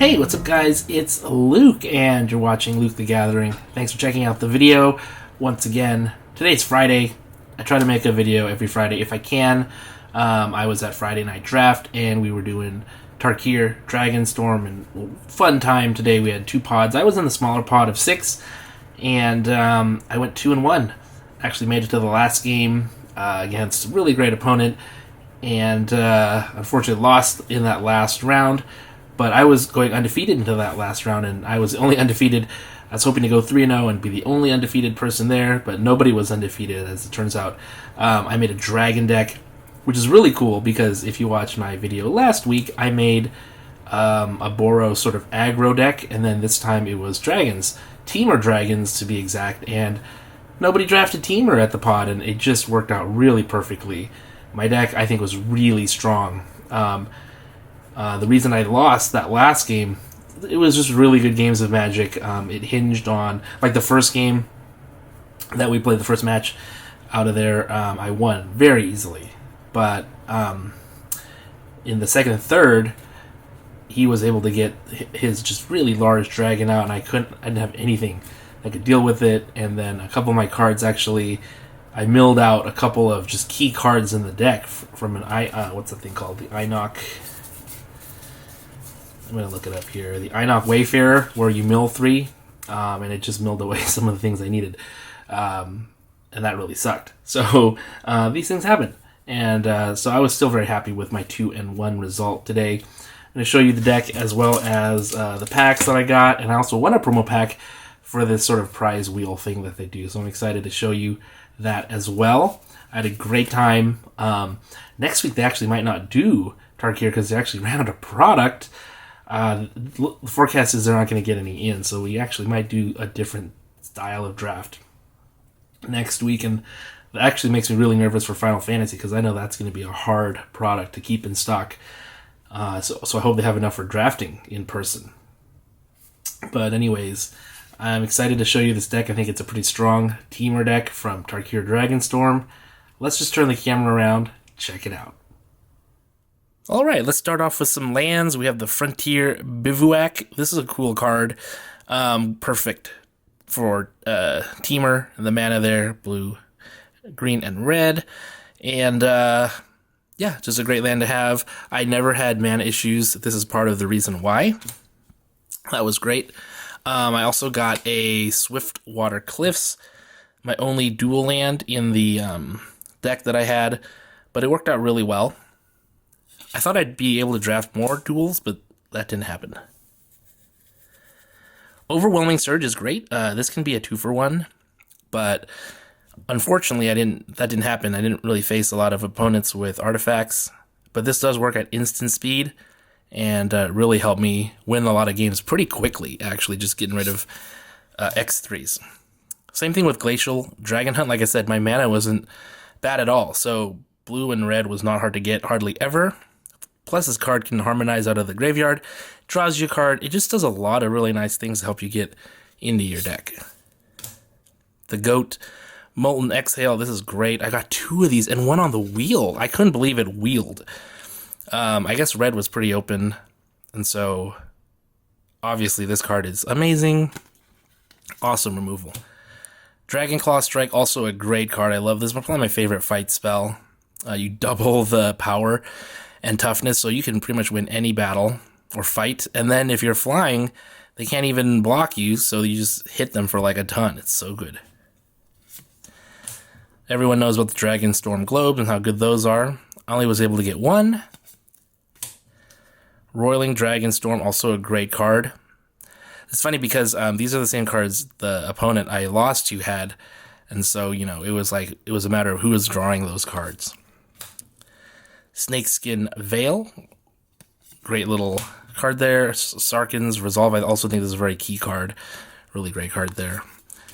Hey, what's up guys? It's Luke and you're watching Luke the Gathering. Thanks for checking out the video once again. Today's Friday. I try to make a video every Friday if I can. I was at Friday Night Draft and we were doing Tarkir, Dragonstorm, and fun time today. We had 2 pods. I was in the smaller pod of 6 and I went 2-1. Actually made it to the last game against a really great opponent and unfortunately lost in that last round. But I was going undefeated into that last round, and I was only undefeated. I was hoping to go 3-0 and be the only undefeated person there, but nobody was undefeated, as it turns out. I made a dragon deck, which is really cool, because if you watched my video last week, I made a Boros sort of aggro deck, and then this time it was dragons. Teamer dragons, to be exact, and nobody drafted Teamer at the pod, and it just worked out really perfectly. My deck, I think, was really strong. The reason I lost that last game, it was just really good games of Magic. It hinged on, like the first game that we played, the first match out of there, I won very easily. But in the second and third, he was able to get his just really large dragon out, and I didn't have anything that could deal with it. And then a couple of my cards, actually, I milled out a couple of just key cards in the deck from an what's the thing called? The Inoc. I'm going to look it up here. The Inoc Wayfarer, where you mill 3, and it just milled away some of the things I needed. And that really sucked. So these things happen. And so I was still very happy with my 2-1 result today. I'm going to show you the deck as well as the packs that I got. And I also won a promo pack for this sort of prize wheel thing that they do. So I'm excited to show you that as well. I had a great time. Next week they actually might not do Tarkir because they actually ran out of product. The forecast is they're not going to get any in, so we actually might do a different style of draft next week, and that actually makes me really nervous for Final Fantasy because I know that's going to be a hard product to keep in stock. So I hope they have enough for drafting in person. But anyways, I'm excited to show you this deck. I think it's a pretty strong teamer deck from Tarkir Dragonstorm. Let's just turn the camera around, check it out. Alright, let's start off with some lands. We have the Frontier Bivouac. This is a cool card. Perfect for Teamer. The mana there, blue, green, and red. And yeah, just a great land to have. I never had mana issues. This is part of the reason why. That was great. I also got a Swiftwater Cliffs, my only dual land in the deck that I had, but it worked out really well. I thought I'd be able to draft more duels, but that didn't happen. Overwhelming Surge is great. This can be a 2-for-1, but unfortunately that didn't happen. I didn't really face a lot of opponents with artifacts, but this does work at instant speed and really helped me win a lot of games pretty quickly, actually, just getting rid of X3s. Same thing with Glacial Dragon Hunt. Like I said, my mana wasn't bad at all, so blue and red was not hard to get, hardly ever. Plus, this card can harmonize out of the graveyard, draws you a card. It just does a lot of really nice things to help you get into your deck. The Goat Molten Exhale, this is great. I got 2 of these and one on the wheel. I couldn't believe it wheeled. I guess red was pretty open, and so obviously this card is amazing. Awesome removal. Dragonclaw Strike, also a great card. I love this. Probably my favorite fight spell. You double the power and toughness, so you can pretty much win any battle or fight. And then if you're flying, they can't even block you, so you just hit them for like a ton. It's so good. Everyone knows about the Dragonstorm Globes and how good those are. I only was able to get 1. Roiling Dragonstorm, also a great card. It's funny because these are the same cards the opponent I lost to had, and so, you know, it was a matter of who was drawing those cards. Snakeskin Veil, great little card there. Sarkhan's Resolve, I also think this is a very key card. Really great card there.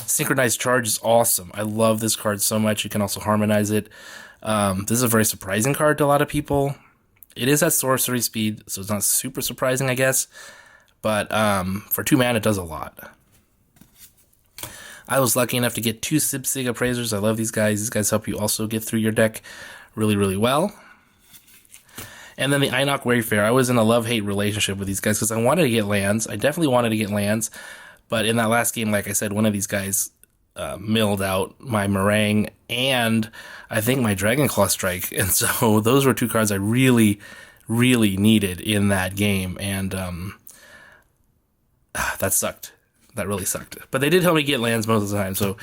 Synchronized Charge is awesome. I love this card so much. You can also harmonize it. This is a very surprising card to a lot of people. It is at sorcery speed, so it's not super surprising, I guess. But for 2 mana, it does a lot. I was lucky enough to get 2 Sibsig Appraisers. I love these guys. These guys help you also get through your deck really, really well. And then the Inoc Wayfarer, I was in a love-hate relationship with these guys because I wanted to get lands. I definitely wanted to get lands, but in that last game, like I said, one of these guys milled out my Meringue and I think my Dragonclaw Strike. And so those were two cards I really, really needed in that game. And that sucked. That really sucked. But they did help me get lands most of the time, so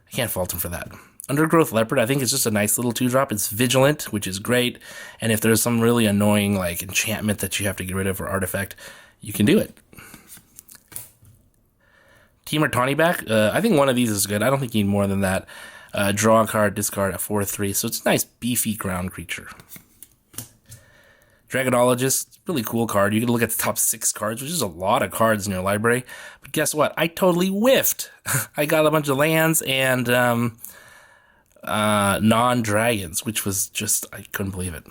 I can't fault them for that. Undergrowth Leopard, I think it's just a nice little 2-drop. It's Vigilant, which is great. And if there's some really annoying like enchantment that you have to get rid of or artifact, you can do it. Temur Tawny back. I think one of these is good. I don't think you need more than that. Draw a card, discard at 4/3. So it's a nice beefy ground creature. Dragonologist, really cool card. You can look at the top 6 cards, which is a lot of cards in your library. But guess what? I totally whiffed. I got a bunch of lands and non-dragons, which was just, I couldn't believe it.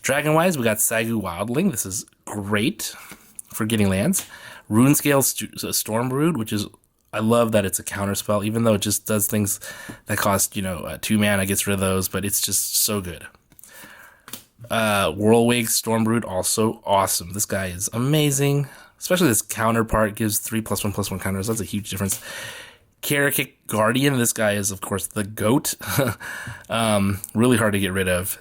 Dragon-wise, we got Sagu Wildling. This is great for getting lands. Runescale Stormbrood, which is, I love that it's a counter spell, even though it just does things that cost, 2 mana, gets rid of those, but it's just so good. Whirlwig Stormbrood, also awesome. This guy is amazing, especially this counterpart gives 3+1/+1 counters. That's a huge difference. Karakik Guardian, this guy is, of course, the GOAT. Really hard to get rid of.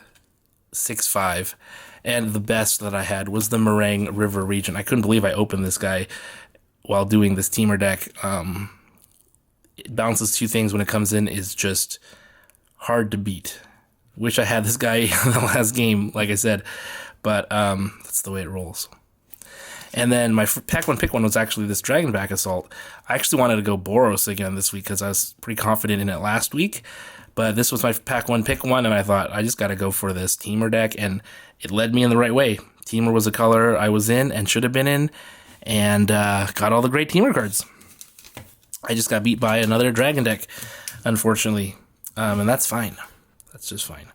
6/5. And the best that I had was the Meringue River Regent. I couldn't believe I opened this guy while doing this Temur deck. It bounces 2 things when it comes in, is just hard to beat. Wish I had this guy in the last game, like I said, but that's the way it rolls. And then my pack 1 pick 1 was actually this Dragonback Assault. I actually wanted to go Boros again this week because I was pretty confident in it last week. But this was my pack 1 pick 1, and I thought, I just got to go for this Temur deck, and it led me in the right way. Temur was a color I was in and should have been in, and got all the great Temur cards. I just got beat by another Dragon deck, unfortunately, and that's fine. That's just fine.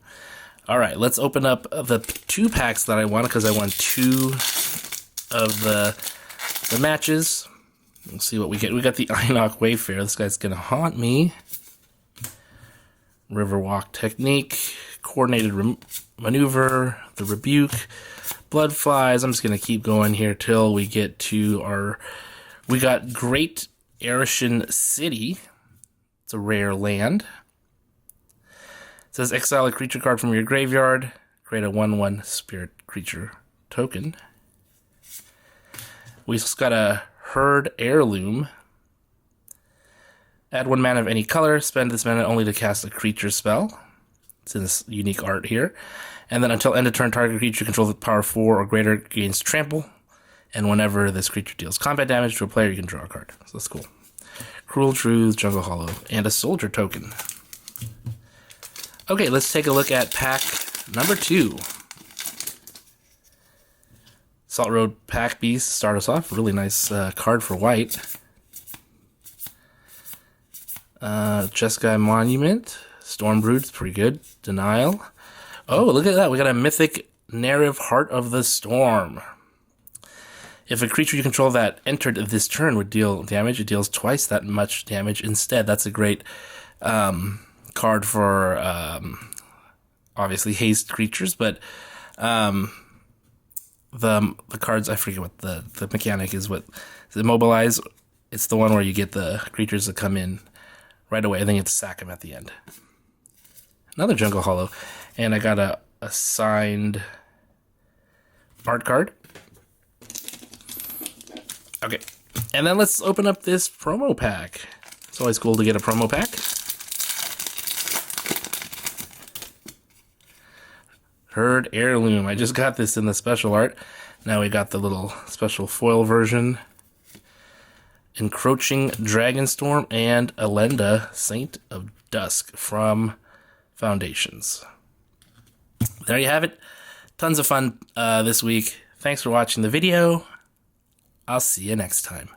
All right, let's open up the 2 packs that I won, because I won 2 of the matches. Let's see what we get. We got the Inoc Wayfarer. This guy's going to haunt me. Riverwalk Technique, Coordinated Maneuver, the Rebuke, Blood Flies. I'm just going to keep going here till we get to our... We got Great Arishan City. It's a rare land. It says exile a creature card from your graveyard. Create a 1/1 spirit creature token. We just got a Herd Heirloom. Add 1 mana of any color. Spend this mana only to cast a creature spell. It's in this unique art here. And then until end of turn, target creature controls with power 4 or greater gains trample. And whenever this creature deals combat damage to a player, you can draw a card. So that's cool. Cruel Truth, Jungle Hollow, and a soldier token. Okay, let's take a look at pack number 2. Salt Road Pack Beast, start us off. Really nice card for white. Jeskai Monument, Stormbrood's pretty good. Denial. Oh, look at that. We got a mythic Narrative Heart of the Storm. If a creature you control that entered this turn would deal damage, it deals twice that much damage instead. That's a great card for obviously haste creatures, but the cards, I forget what the mechanic is. What is it? Mobilize. It's the one where you get the creatures that come in right away, and then you have to sack them at the end. Another Jungle Hollow, and I got a signed art card. Okay, and then let's open up this promo pack. It's always cool to get a promo pack. Herd Heirloom. I just got this in the special art. Now we got the little special foil version. Encroaching Dragonstorm and Elenda, Saint of Dusk from Foundations. There you have it. Tons of fun this week. Thanks for watching the video. I'll see you next time.